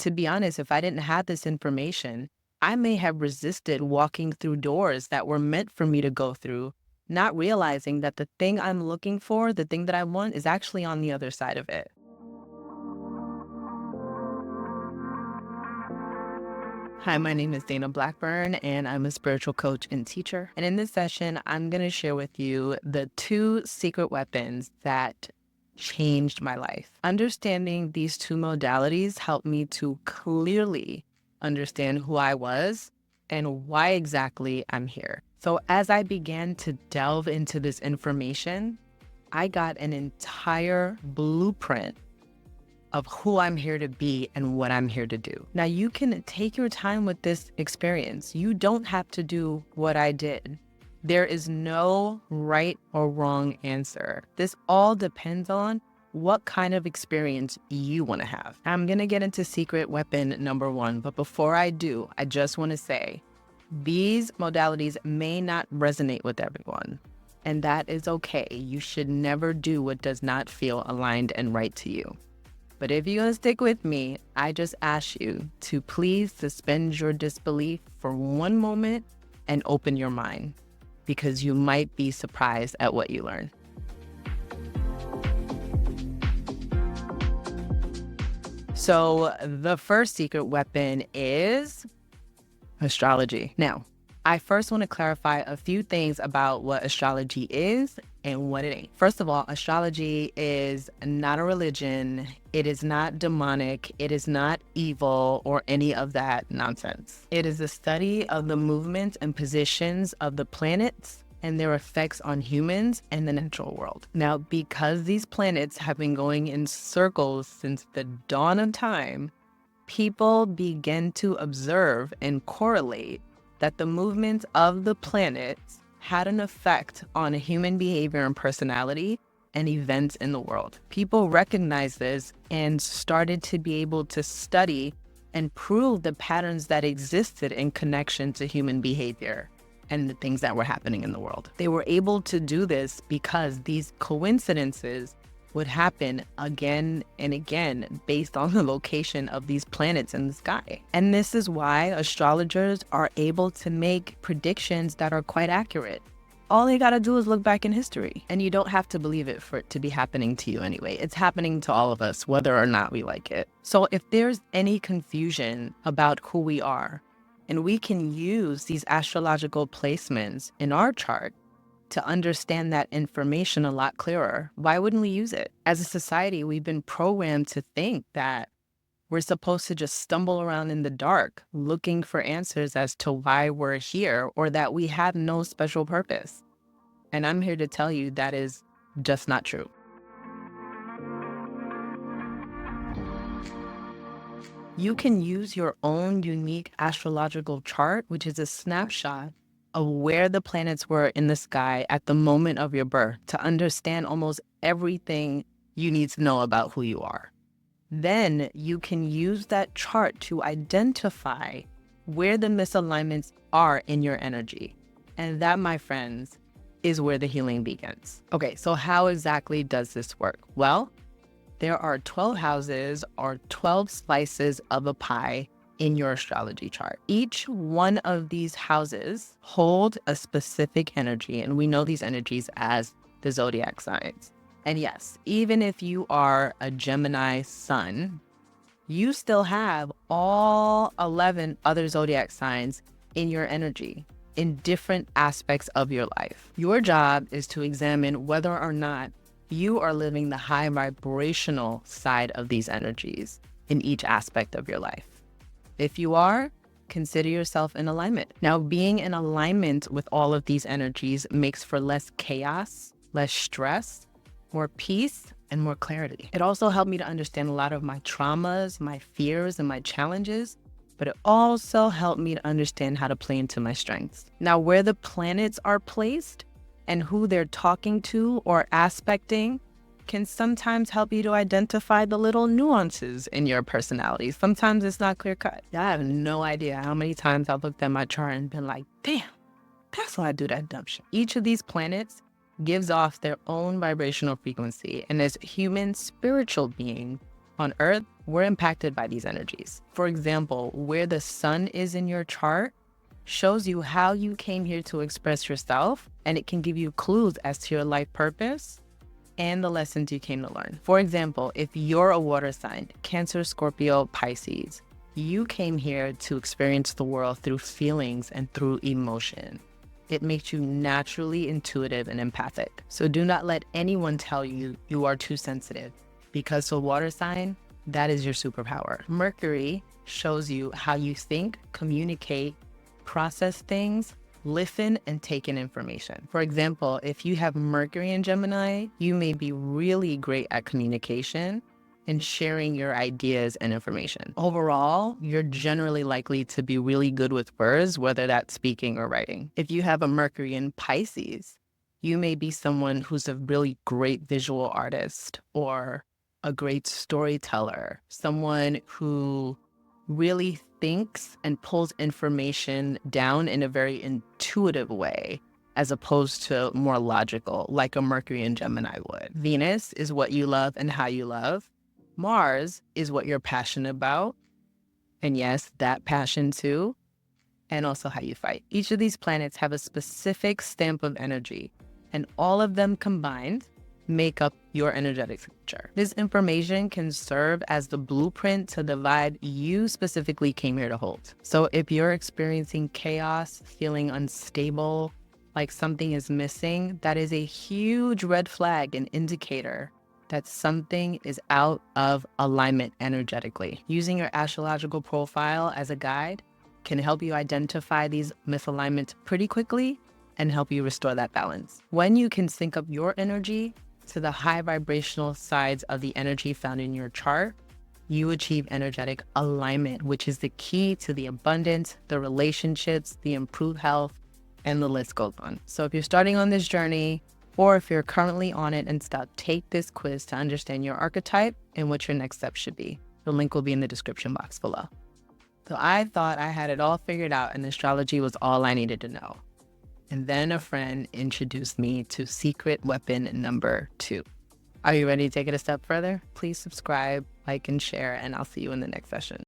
to be honest, if I didn't have this information, I may have resisted walking through doors that were meant for me to go through, not realizing that the thing I'm looking for, the thing that I want, is actually on the other side of it. Hi, my name is Dana Blackburn, and I'm a spiritual coach and teacher. And in this session, I'm going to share with you the 2 secret weapons that changed my life. Understanding these 2 modalities helped me to clearly understand who I was and why exactly I'm here. So as I began to delve into this information, I got an entire blueprint of who I'm here to be and what I'm here to do. Now, you can take your time with this experience. You don't have to do what I did. There is no right or wrong answer. This all depends on what kind of experience you want to have. I'm going to get into secret weapon number 1, but before I do, I just want to say these modalities may not resonate with everyone, and that is okay. You should never do what does not feel aligned and right to you. But if you're going to stick with me, I just ask you to please suspend your disbelief for one moment and open your mind, because you might be surprised at what you learn. So the first secret weapon is astrology. Now, I first want to clarify a few things about what astrology is and what it ain't. First of all, astrology is not a religion. It is not demonic. It is not evil or any of that nonsense. It is a study of the movements and positions of the planets and their effects on humans and the natural world. Now, because these planets have been going in circles since the dawn of time, people begin to observe and correlate that the movements of the planets had an effect on human behavior and personality and events in the world. People recognized this and started to be able to study and prove the patterns that existed in connection to human behavior and the things that were happening in the world. They were able to do this because these coincidences would happen again and again based on the location of these planets in the sky. And this is why astrologers are able to make predictions that are quite accurate. All you gotta do is look back in history, and you don't have to believe it for it to be happening to you anyway. It's happening to all of us, whether or not we like it. So if there's any confusion about who we are, and we can use these astrological placements in our chart to understand that information a lot clearer, why wouldn't we use it? As a society, we've been programmed to think that we're supposed to just stumble around in the dark looking for answers as to why we're here, or that we have no special purpose. And I'm here to tell you that is just not true. You can use your own unique astrological chart, which is a snapshot of where the planets were in the sky at the moment of your birth, to understand almost everything you need to know about who you are. Then you can use that chart to identify where the misalignments are in your energy. And that, my friends, is where the healing begins. Okay, so how exactly does this work? Well, there are 12 houses or 12 slices of a pie in your astrology chart. Each one of these houses hold a specific energy, and we know these energies as the zodiac signs. And yes, even if you are a Gemini sun, you still have all 11 other zodiac signs in your energy in different aspects of your life. Your job is to examine whether or not you are living the high vibrational side of these energies in each aspect of your life. If you are, consider yourself in alignment. Now, being in alignment with all of these energies makes for less chaos, less stress, more peace, and more clarity. It also helped me to understand a lot of my traumas, my fears, and my challenges, but it also helped me to understand how to play into my strengths. Now, where the planets are placed and who they're talking to or aspecting can sometimes help you to identify the little nuances in your personality. Sometimes it's not clear cut. I have no idea how many times I've looked at my chart and been like, damn, that's why I do that dumb shit. Each of these planets gives off their own vibrational frequency, and as human spiritual beings On Earth, we're impacted by these energies. For example, where the sun is in your chart shows you how you came here to express yourself, and it can give you clues as to your life purpose and the lessons you came to learn. For example, if you're a water sign, Cancer, Scorpio, Pisces, you came here to experience the world through feelings and through emotion. It makes you naturally intuitive and empathic. So do not let anyone tell you you are too sensitive, because for water sign, that is your superpower. Mercury shows you how you think, communicate, process things, listen, and take in information. For example, if you have Mercury in Gemini, you may be really great at communication and sharing your ideas and information. Overall, you're generally likely to be really good with words, whether that's speaking or writing. If you have a Mercury in Pisces, you may be someone who's a really great visual artist or a great storyteller, someone who really thinks and pulls information down in a very intuitive way, as opposed to more logical, like a Mercury in Gemini would. Venus is what you love and how you love. Mars is what you're passionate about. And yes, that passion too. And also how you fight. Each of these planets have a specific stamp of energy, and all of them combined make up your energetic signature. This information can serve as the blueprint to the vibe you specifically came here to hold. So if you're experiencing chaos, feeling unstable, like something is missing, that is a huge red flag and indicator that something is out of alignment energetically. Using your astrological profile as a guide can help you identify these misalignments pretty quickly and help you restore that balance. When you can sync up your energy to the high vibrational sides of the energy found in your chart, you achieve energetic alignment, which is the key to the abundance, the relationships, the improved health, and the list goes on. So if you're starting on this journey, or if you're currently on it and stuck, take this quiz to understand your archetype and what your next step should be. The link will be in the description box below. So I thought I had it all figured out and astrology was all I needed to know. And then a friend introduced me to secret weapon number 2. Are you ready to take it a step further? Please subscribe, like, and share, and I'll see you in the next session.